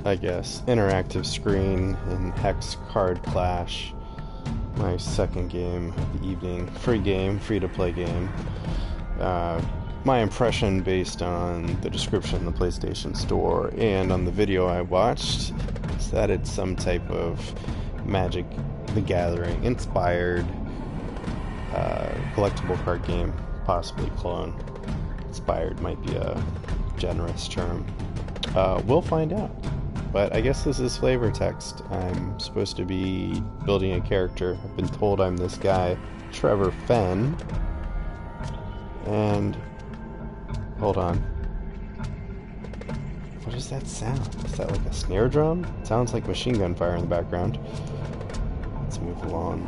I guess, interactive screen in Hex Card Clash. My second game of the evening. Free game, free-to-play game. My impression based on the description in the PlayStation Store and on the video I watched is that it's some type of Magic the Gathering inspired collectible card game, possibly clone. Inspired might be a generous term. We'll find out. But I guess this is flavor text. I'm supposed to be building a character. I've been told I'm this guy, Trevor Fenn. And hold on. What does that sound? Is that like a snare drum? It sounds like machine gun fire in the background. Let's move along.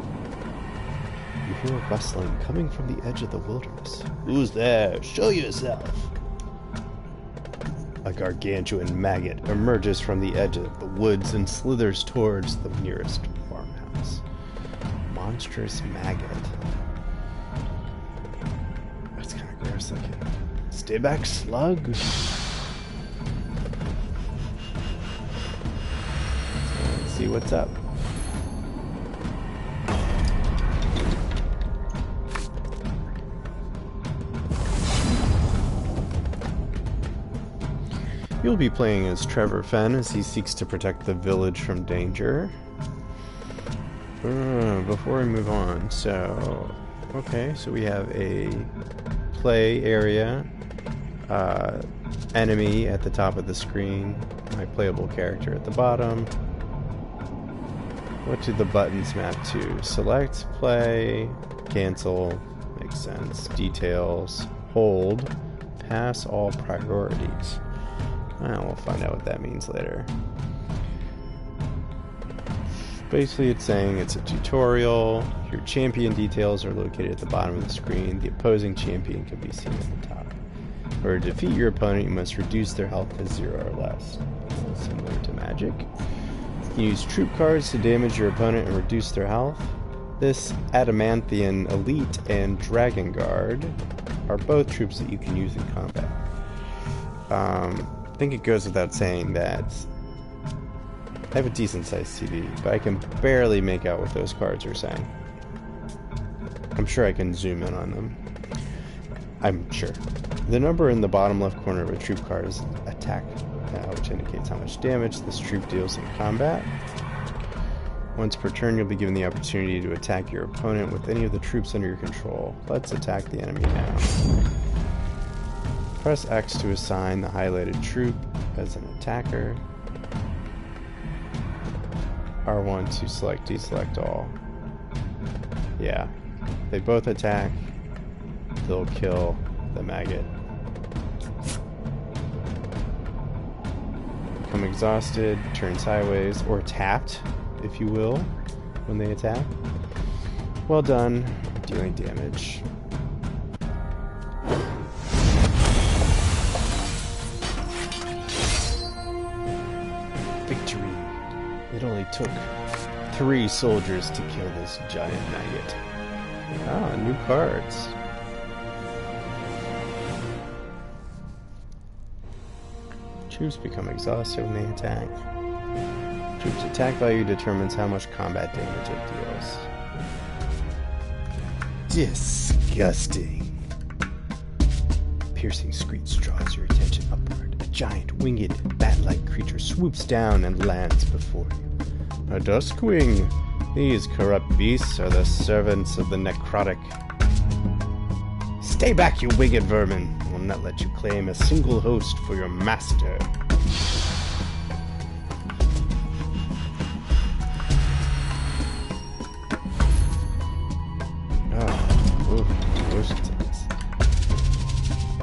You hear a rustling coming from the edge of the wilderness. Who's there? Show yourself! A gargantuan maggot emerges from the edge of the woods and slithers towards the nearest farmhouse. Monstrous maggot. That's kind of gross looking. Stay back, slug. Let's see what's up. You'll be playing as Trevor Fenn as he seeks to protect the village from danger. Before we move on, so we have a play area, enemy at the top of the screen, my playable character at the bottom. What do the buttons map to? Select, play, cancel, makes sense, details, hold, pass all priorities. Well, we'll find out what that means later. Basically, it's saying it's a tutorial. Your champion details are located at the bottom of the screen. The opposing champion can be seen at the top. In order to defeat your opponent, you must reduce their health to 0 or less. Similar to Magic. You can use troop cards to damage your opponent and reduce their health. This Adamanthian Elite and Dragon Guard are both troops that you can use in combat. I think it goes without saying that I have a decent sized TV, but I can barely make out what those cards are saying. I'm sure I can zoom in on them. I'm sure. The number in the bottom left corner of a troop card is attack, which indicates how much damage this troop deals in combat. Once per turn, you'll be given the opportunity to attack your opponent with any of the troops under your control. Let's attack the enemy now. Press X to assign the highlighted troop as an attacker. R1 to select, deselect all. Yeah, they both attack. They'll kill the maggot. Become exhausted, turn sideways, or tapped, if you will, when they attack. Well done, dealing damage. Victory. It only took 3 soldiers to kill this giant maggot. Ah, new cards. Troops become exhausted when they attack. Troops' attack value determines how much combat damage it deals. Disgusting. Piercing screech draws your attention upward. A giant, winged, bat-like creature swoops down and lands before you. A Duskwing. These corrupt beasts are the servants of the necrotic. Stay back, you winged vermin! I will not let you claim a single host for your master.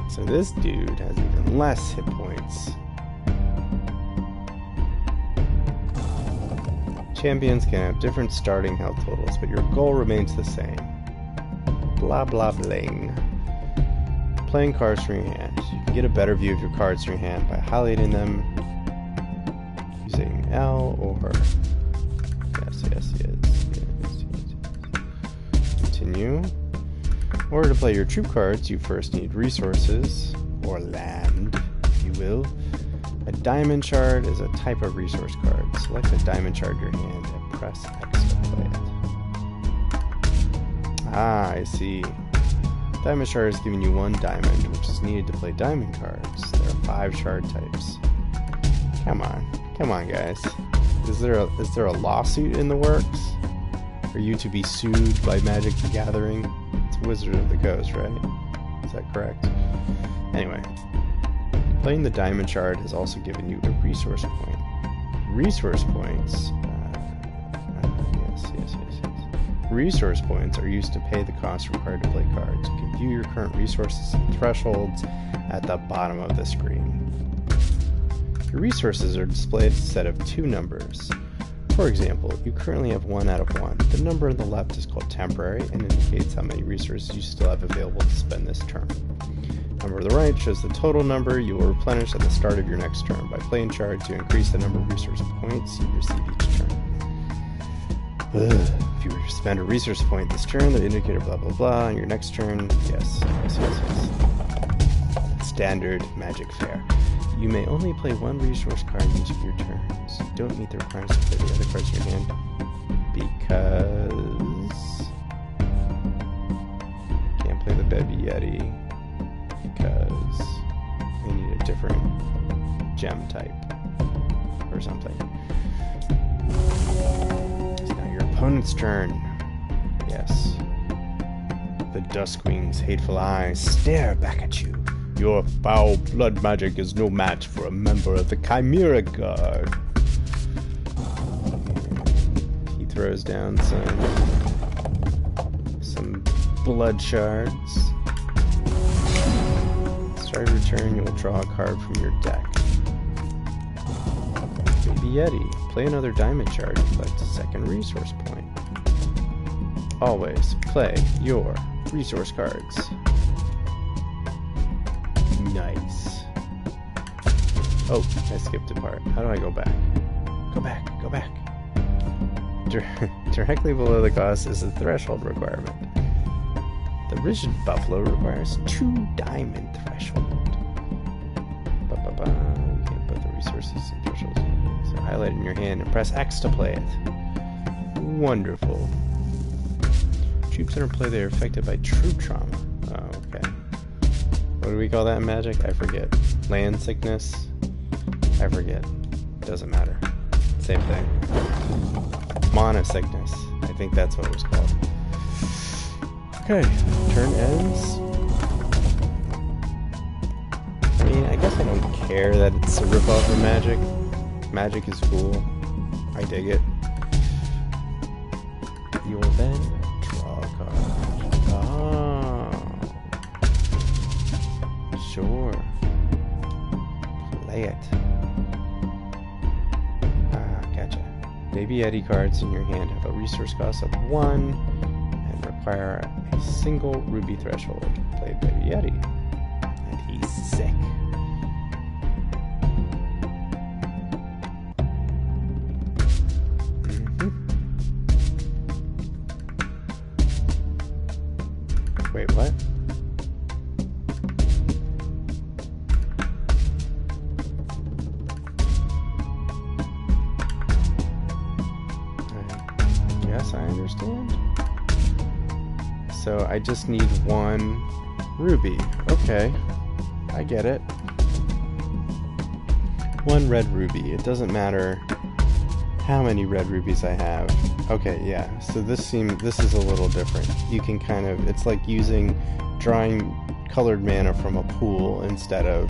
So this dude has even less hit points. Champions can have different starting health totals, but your goal remains the same. Blah blah bling. Playing cards from your hand. You can get a better view of your cards from your hand by highlighting them using L or yes. Continue. In order to play your troop cards, you first need resources, or land, if you will, a diamond shard is a type of resource card. Select the diamond shard in your hand and press X to play it. Ah, I see. Diamond shard is giving you 1 diamond, which is needed to play diamond cards. There are 5 shard types. Come on, guys. Is there a lawsuit in the works? For you to be sued by Magic the Gathering? It's Wizard of the Coast, right? Is that correct? Anyway, playing the diamond shard has also given you a resource point. Resource points. Yes. Resource points are used to pay the cost required to play cards. You can view your current resources and thresholds at the bottom of the screen. Your resources are displayed as a set of 2 numbers. For example, you currently have 1 out of 1. The number on the left is called temporary and indicates how many resources you still have available to spend this turn. Number on the right shows the total number you will replenish at the start of your next turn. By playing shards, you increase the number of resource points you receive each turn. If you were to spend a resource point this turn, the indicator blah blah blah on your next turn. Yes. Standard Magic fare. You may only play 1 resource card in each of your turns. You don't meet the requirements to play the other cards in your hand because can't play the Baby Yeti because they need a different gem type or something. It's now your opponent's turn. Yes. The Duskwing's hateful eyes stare back at you. Your foul blood magic is no match for a member of the Chimera Guard. He throws down some blood shards. Start your turn, you will draw a card from your deck. Baby Yeti. Play another diamond shard to collect a 2nd resource point. Always play your resource cards. Nice. Oh, I skipped a part. How do I go back? Go back. Directly below the cost is the threshold requirement. The rigid buffalo requires 2 diamond threshold. You can't put the resources and thresholds. So highlight in your hand and press X to play it. Wonderful. Troops that are play, they are affected by troop trauma. Oh, okay. What do we call that in Magic? I forget. Land sickness? I forget. Doesn't matter. Same thing. Mana sickness. I think that's what it was called. Okay. Turn ends. I mean, I guess I don't care that it's a ripoff of Magic. Magic is cool. I dig it. You will then draw a card. Sure. Play it. Gotcha. Baby Yeti cards in your hand have a resource cost of 1 and require a single ruby threshold. Play Baby Yeti. And he's sick. Wait, what? Yes, I understand. So I just need 1 ruby. Okay, I get it. 1 red ruby. It doesn't matter how many red rubies I have. Okay, yeah. So this is a little different. You can kind of, it's like drawing colored mana from a pool instead of,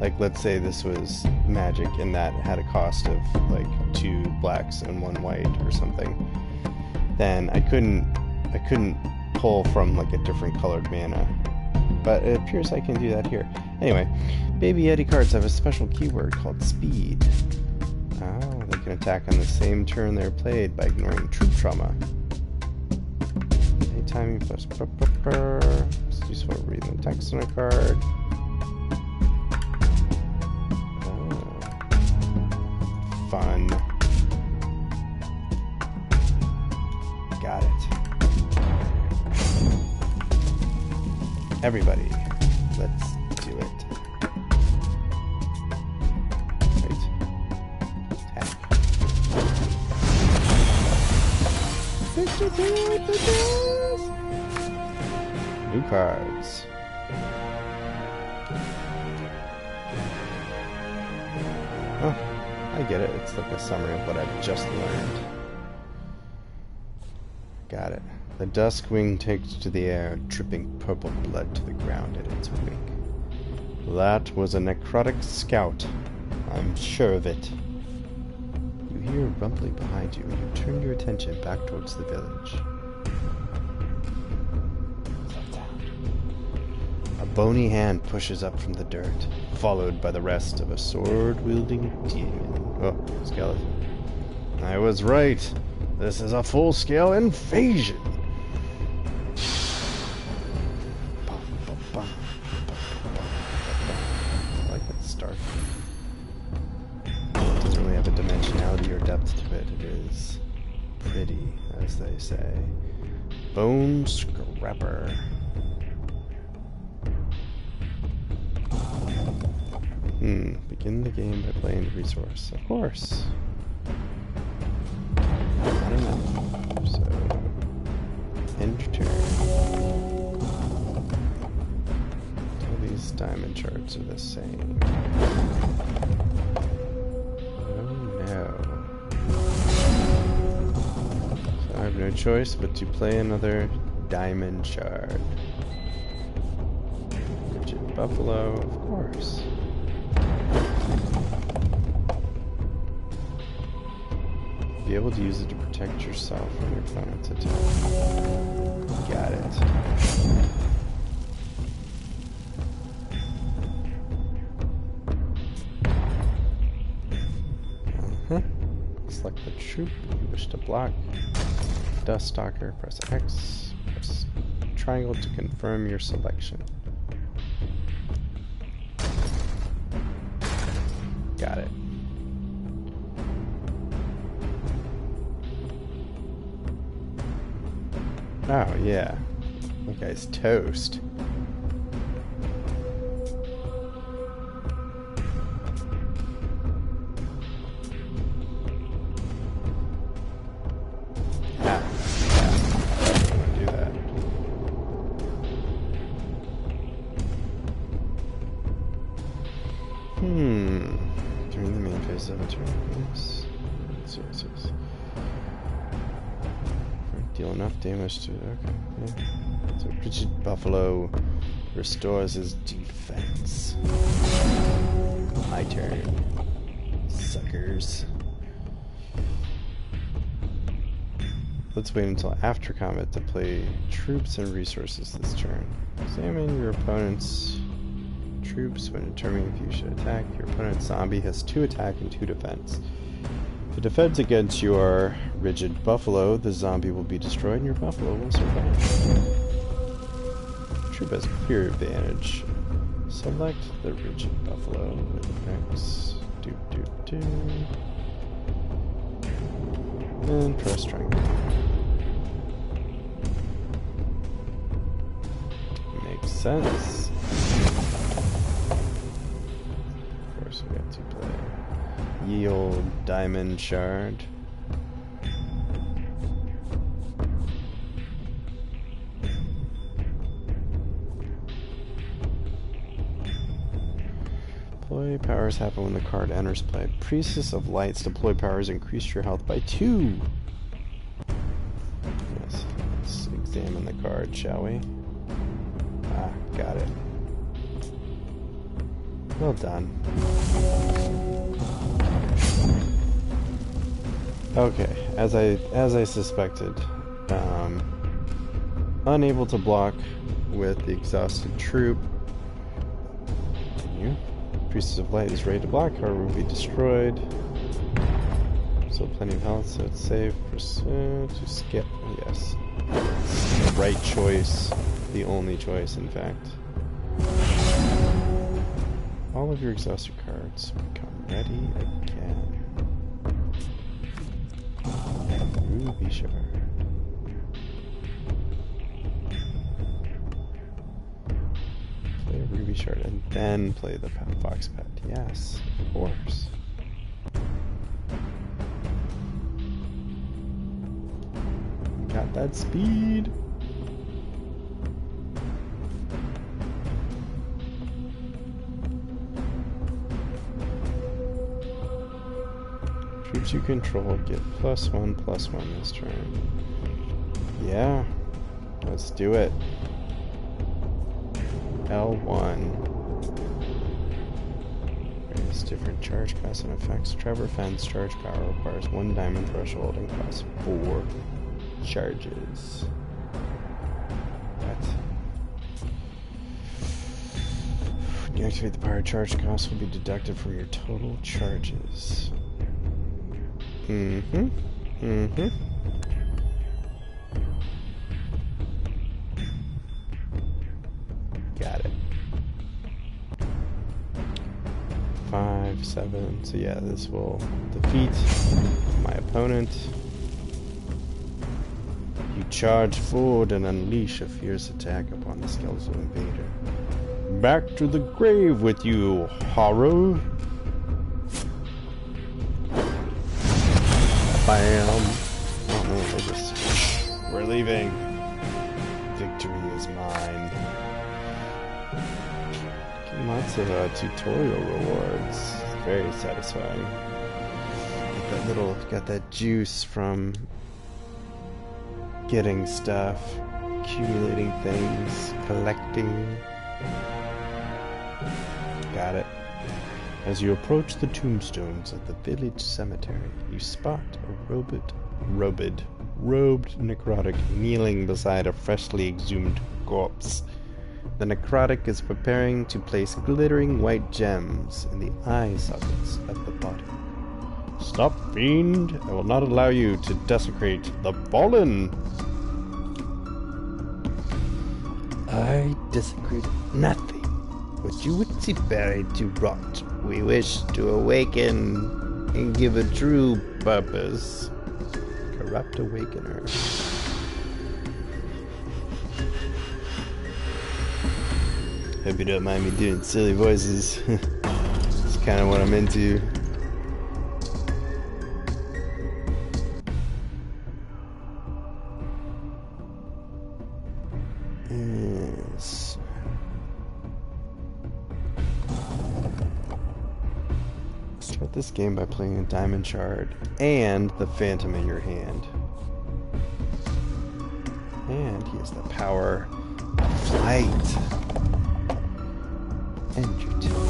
like, let's say this was Magic and that had a cost of like 2 blacks and 1 white or something. Then I couldn't pull from like a different colored mana. But it appears I can do that here. Anyway, Baby Yeti cards have a special keyword called speed. Oh, they can attack on the same turn they're played by ignoring troop trauma. Anytime you press it's useful for reading the text on a card. Fun. Got it. Everybody, let's do it. New cards. Oh, I get it. It's like a summary of what I've just learned. Got it. The Duskwing takes to the air, dripping purple blood to the ground at its wake. That was a necrotic scout. I'm sure of it. You hear rumbling behind you, and you turn your attention back towards the village. A bony hand pushes up from the dirt, followed by the rest of a sword-wielding demon. Oh, skeleton. I was right. This is a full-scale invasion. I like that start. It doesn't really have a dimensionality or depth to it. It is pretty, as they say. Bone Scrapper. Begin the game by playing the resource. Of course. I don't know. So, end turn. All these diamond charts are the same. Oh no. So I have no choice but to play another diamond shard. Rigid Buffalo, of course. Be able to use it to protect yourself from your opponent's attack. Got it. Select the troop you wish to block. Dust Stalker, press X. Press triangle to confirm your selection. Got it. Oh, yeah. That guy's toast. Ah, yeah. I don't want to do that. During the main phase of a turn. Yes. Yes. Deal enough damage to it. Okay, yeah. So Rigid Buffalo restores his defense. My turn. Suckers. Let's wait until after combat to play troops and resources this turn. Examine your opponent's troops when determining if you should attack. Your opponent's zombie has 2 attack and 2 defense. If it defends against your Rigid Buffalo, the zombie will be destroyed and your buffalo will survive. Troop has clear advantage. Select the Rigid Buffalo with X. And press triangle. Makes sense. Of course, we have to play ye old diamond shard. Deploy powers happen when the card enters play. Priestess of Light's deploy powers increase your health by 2. Yes, let's examine the card, shall we? Ah, got it. Well done. Okay, as I suspected, unable to block with the exhausted troop. Continue. Priestess of Light is ready to block, however will be destroyed. Still plenty of health, so it's safe. To skip, yes. It's the right choice, the only choice, in fact. All of your exhausted cards become ready again. Ruby shard. Play a Ruby shard and then play the Fox Pet. Yes, of course. got that speed. Troops you control get +1/+1 this turn. Yeah, let's do it. L1. Various different charge costs and effects. Trevor Fence charge power requires 1 diamond threshold and costs 4 charges. What? When you activate the power, charge cost will be deducted from your total charges. Got it. 5, 7. So yeah, this will defeat my opponent. You charge forward and unleash a fierce attack upon the skeletal invader. Back to the grave with you, horror! Bam! Oh man, we're leaving. Victory is mine. Lots of tutorial rewards. It's very satisfying. Got that juice from getting stuff, accumulating things, collecting. Got it. As you approach the tombstones at the village cemetery, you spot a robed necrotic kneeling beside a freshly exhumed corpse. The necrotic is preparing to place glittering white gems in the eye sockets of the body. Stop, fiend! I will not allow you to desecrate the fallen! I desecrate nothing. What you would see buried to rot, we wish to awaken and give a true purpose. Corrupt awakener. Hope you don't mind me doing silly voices. It's kind of what I'm into. Yes. Start this game by playing a diamond shard and the phantom in your hand. And he has the power of flight. End your turn.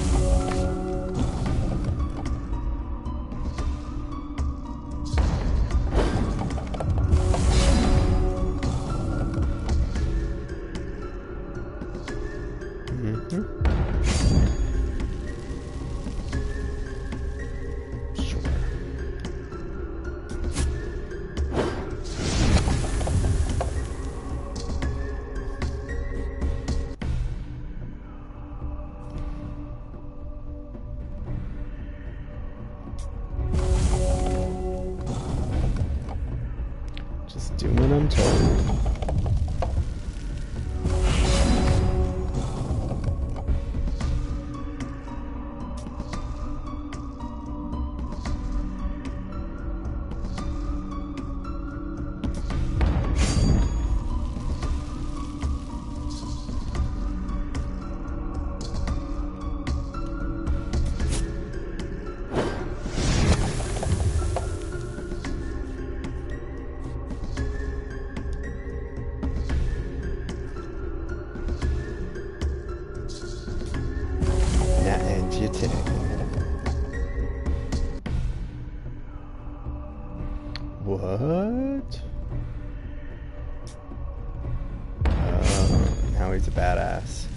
Just do what I'm told. What? Now he's a badass.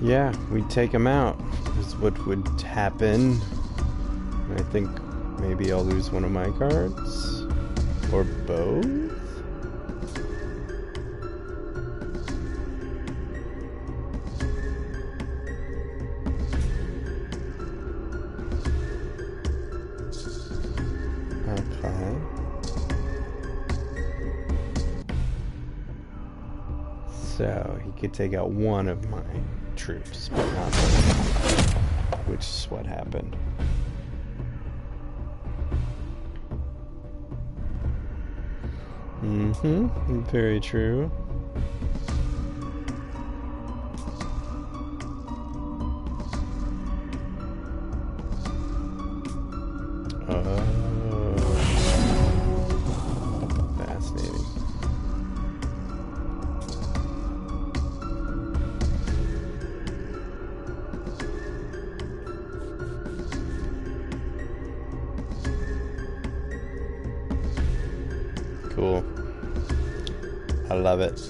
Yeah, we'd take him out, is what would happen. I think maybe I'll lose one of my cards. Or both? Okay. So he could take out one of my troops, but not both, which is what happened. Very true. Fascinating. Cool. I love it.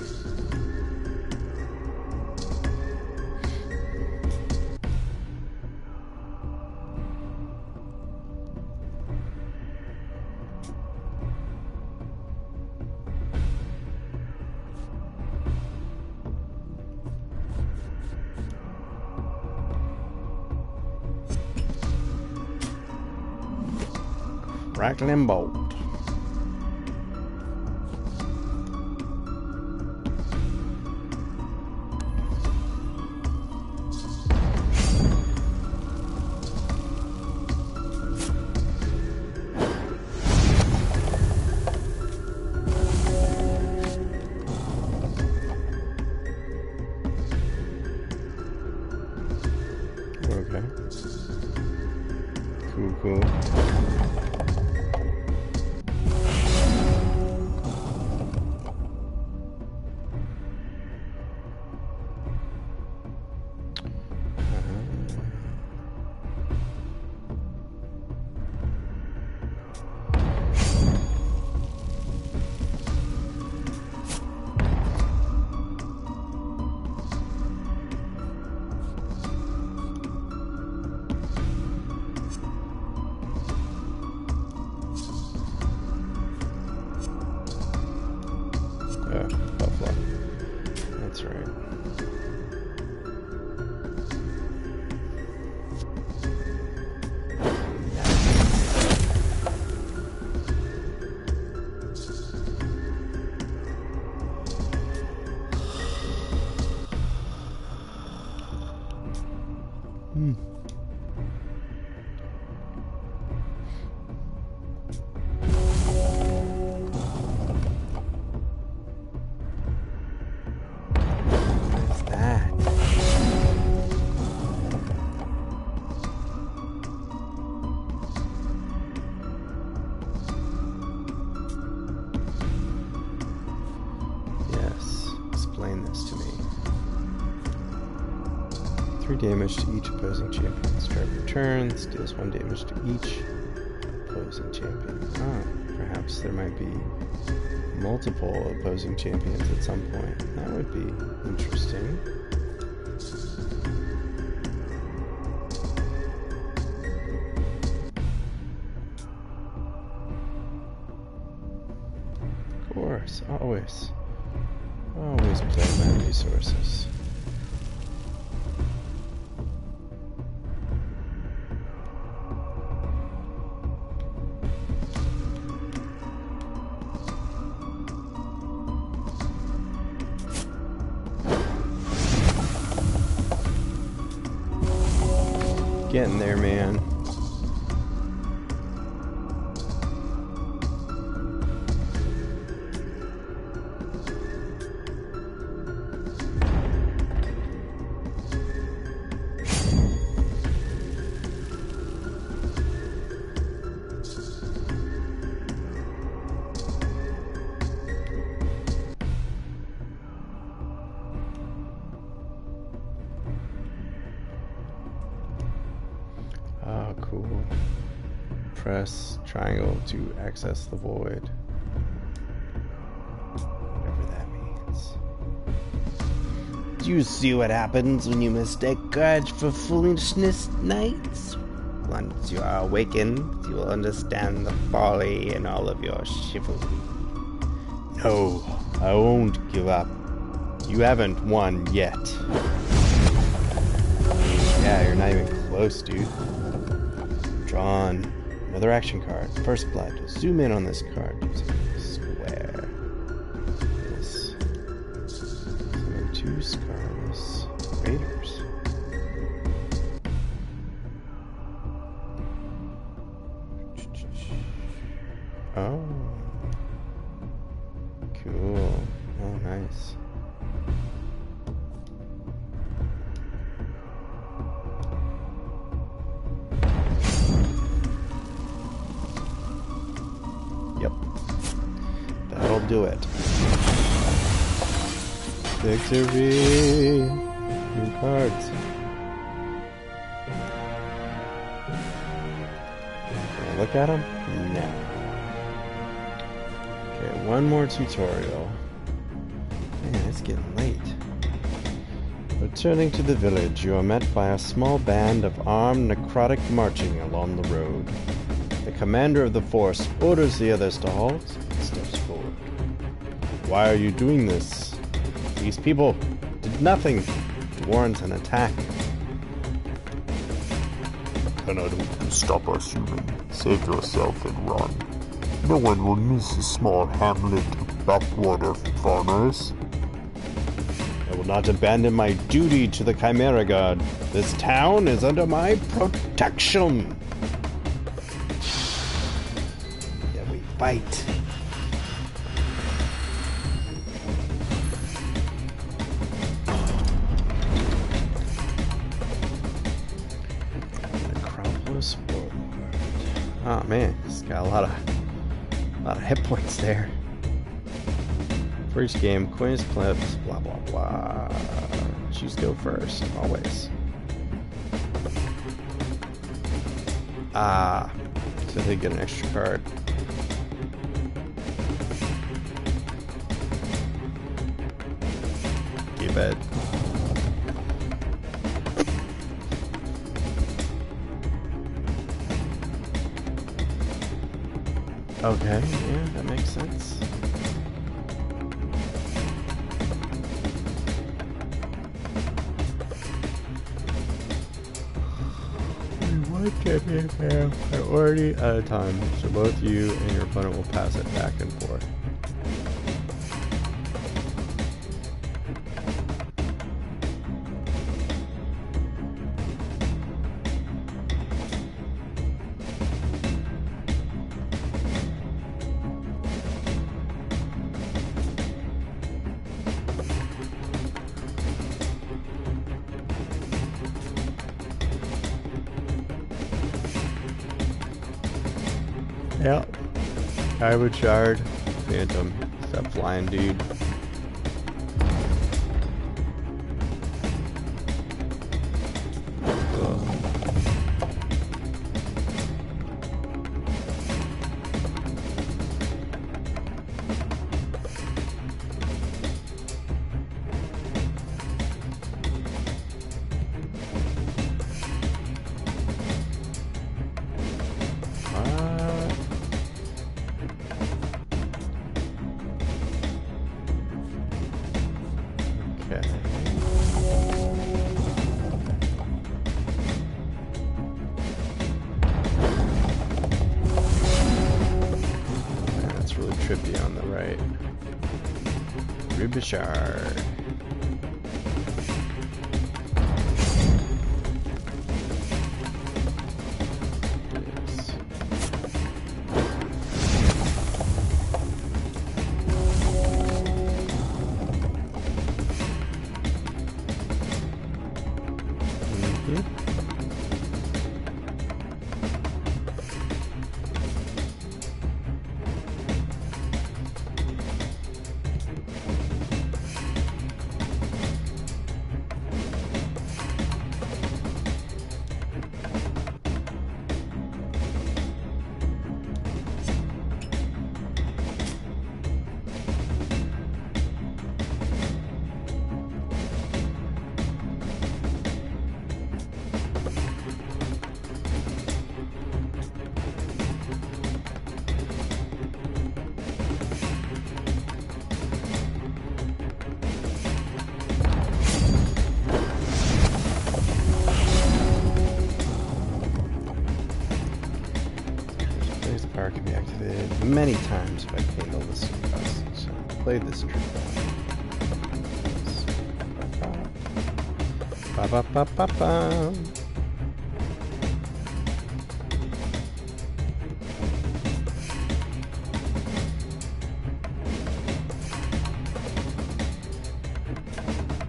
Crackling bold. Okay. Cool. Buffalo. That's right. Damage to each opposing champion. Strike returns, deals 1 damage to each opposing champion. Perhaps there might be multiple opposing champions at some point. That would be interesting. Of course, always play my resources. Getting there, man. Oh, cool. Press triangle to access the void. Whatever that means. Do you see what happens when you mistake courage for foolishness, knights? Once you are awakened, you will understand the folly in all of your chivalry. No, I won't give up. You haven't won yet. Yeah, you're not even close, dude. Drawn. Another action card. First blood. Zoom in on this card using square. Yes. Summon Used cars. Raiders. Oh. Cool. Oh, nice. Yep. That'll do it. Victory! New cards. Can I look at them? No. Okay, one more tutorial. Man, it's getting late. Returning to the village, you are met by a small band of armed necrotic marching along the road. The commander of the force orders the others to halt and steps forward. Why are you doing this? These people did nothing to warrant an attack. Cannot stop us, human. Save yourself and run. No one will miss a small hamlet of backwater farmers. I will not abandon my duty to the Chimera God. This town is under my protection. Yeah, we fight. Necropolis Warlord. Oh man, it's got a lot of hit points there. For each game, coins, clips, blah blah blah. Choose go first, always. Ah, so they get an extra card. You bet. Okay, yeah, that makes sense. Priority at a time, so both you and your opponent will pass it back and forth. Yep. Hybrid Shard, Phantom, that flying dude. Trippy on the right. Rubishard. Yes. Power can be activated many times by paying the listed costs. So play this trick. Ba ba ba ba ba.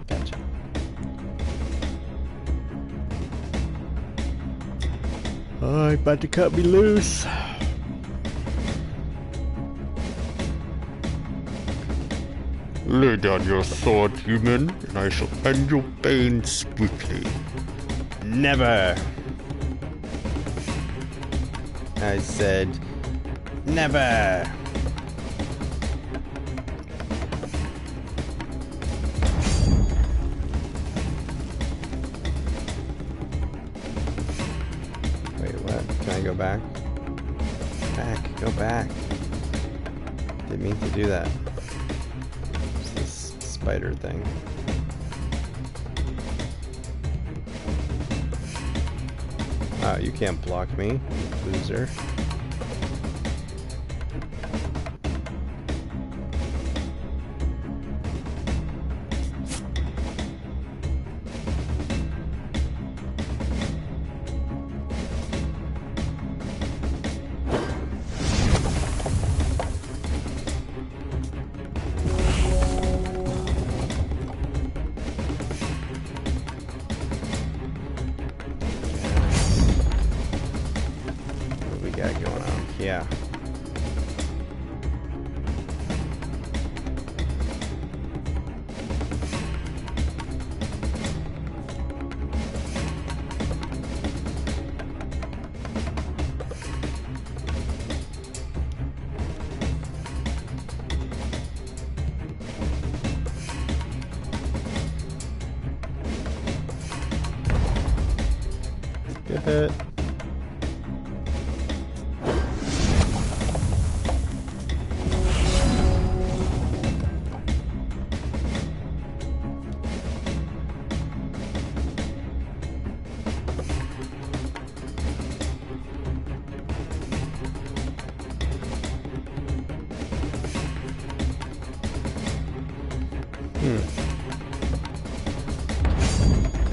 Gotcha. Oh, you're about to cut me loose. Lay down your sword, human, and I shall end your bane swiftly. Never. I said never. Wait, what? Can I go back? Back, go back. Didn't mean to do that. It's this spider thing. Oh, you can't block me, loser. Got going on. Yeah. Good hit.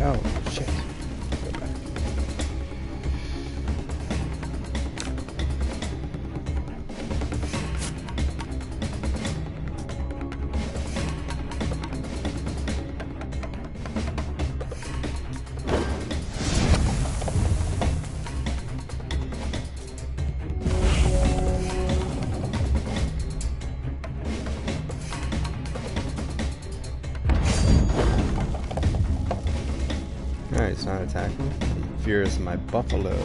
Oh, shit. Go back. Alright, it's not attacking. He fears my buffalo.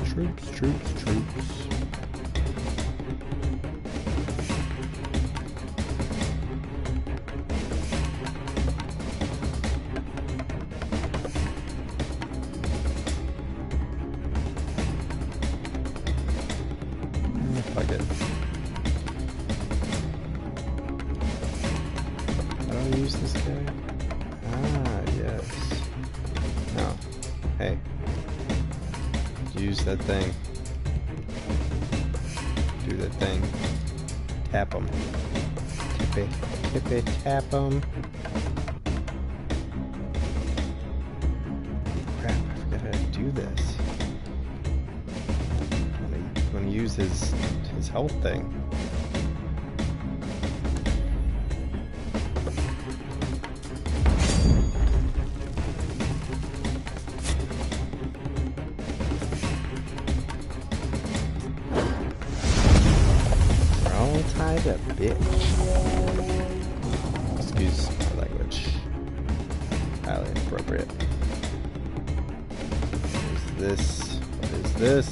Troops, troops, troops. Fuck it. How do I use this guy? Ah, yes. No. Hey. Use that thing. Do that thing. Tap him. Tip it, tap him. Crap, I forgot how to do this. I'm gonna use his health thing. We're all tied up, bitch. Excuse my language. Highly inappropriate. What is this? What is this?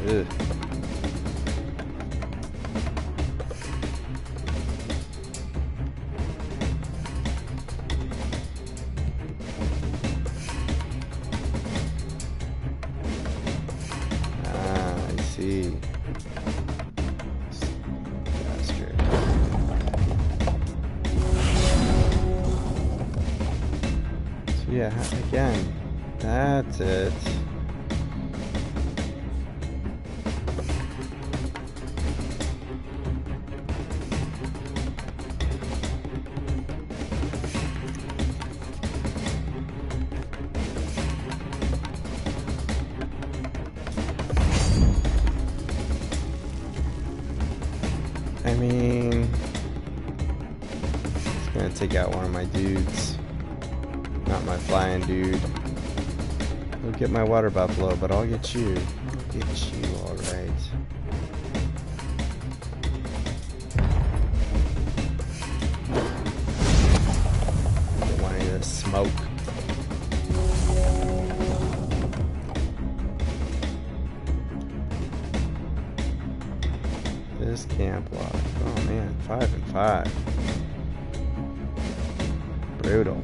Ugh. See. Bastard. So yeah, again, that's it. green. It's gonna take out one of my dudes. Not my flying dude. I'll get my water buffalo, but I'll get you. I'll get you, alright. Don't want any of this smoke. This camp lock. Oh man, 5 and 5. Brutal.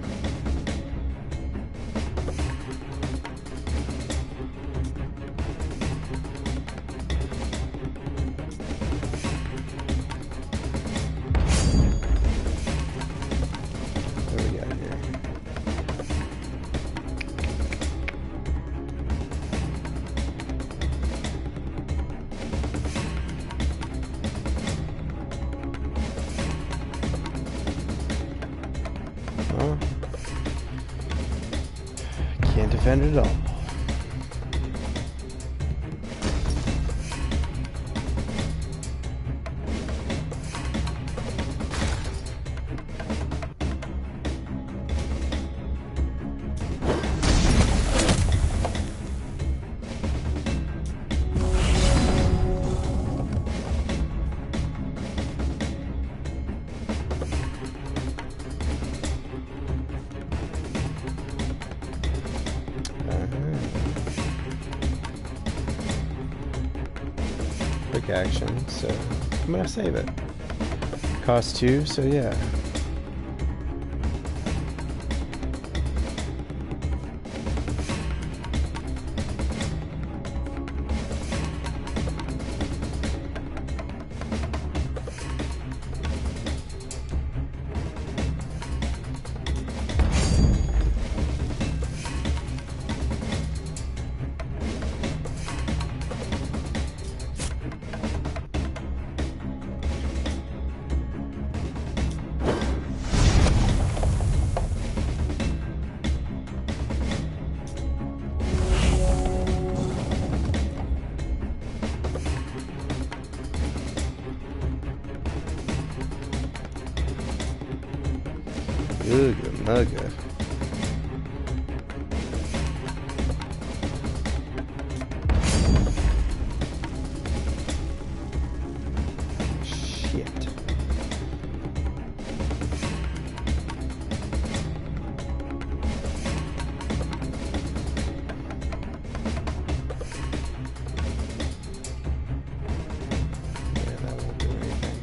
What do we got here? Well, can't defend it all. Quick action, so I'm gonna save it. Cost 2, so yeah. Ooga mugga. Shit. Yeah, that won't do anything.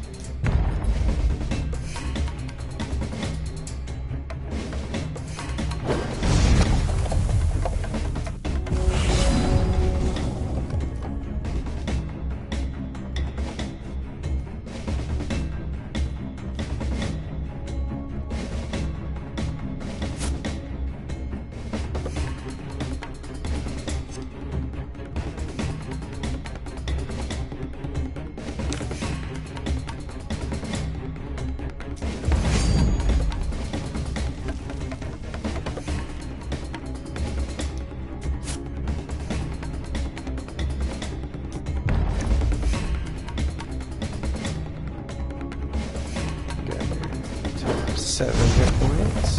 Got here. 7 hit points.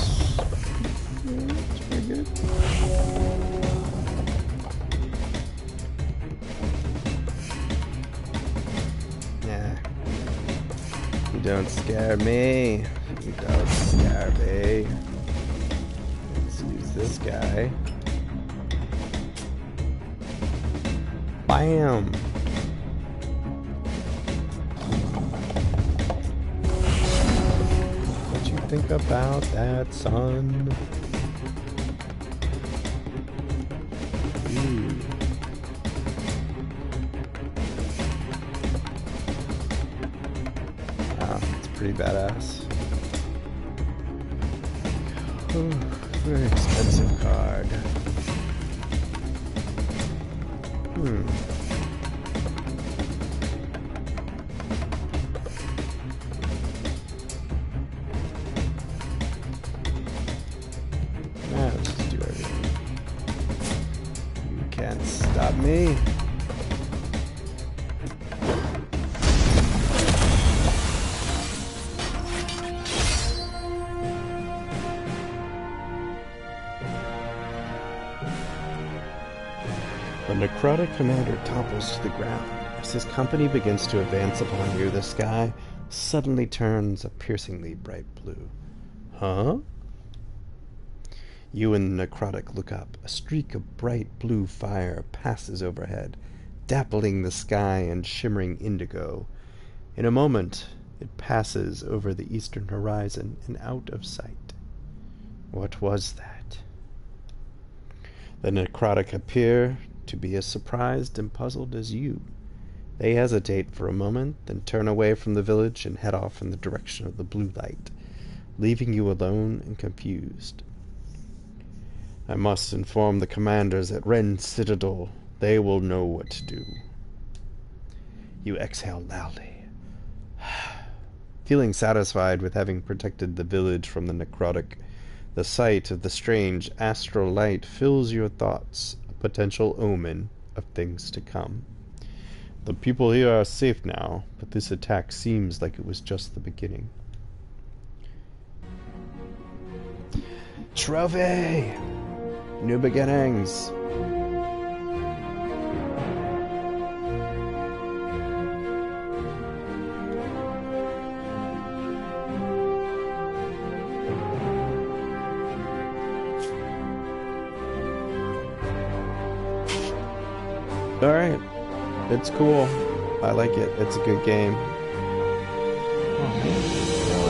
Yeah, that's pretty good. Yeah. You don't scare me. You don't scare me. Let's use this guy. Bam! What you think about that, son? Ooh. Wow, it's pretty badass. Ooh, very expensive card. Now let's just do everything. You can't stop me. The necrotic commander topples to the ground. As his company begins to advance upon you, the sky suddenly turns a piercingly bright blue. Huh? You and the necrotic look up. A streak of bright blue fire passes overhead, dappling the sky in shimmering indigo. In a moment, it passes over the eastern horizon and out of sight. What was that? The necrotic appear to be as surprised and puzzled as you. They hesitate for a moment, then turn away from the village and head off in the direction of the blue light, leaving you alone and confused. I must inform the commanders at Ren Citadel. They will know what to do. You exhale loudly. Feeling satisfied with having protected the village from the necrotic, the sight of the strange astral light fills your thoughts, a potential omen of things to come. The people here are safe now, but this attack seems like it was just the beginning. Trophy! New beginnings! Alright. It's cool. I like it. It's a good game. Oh, man.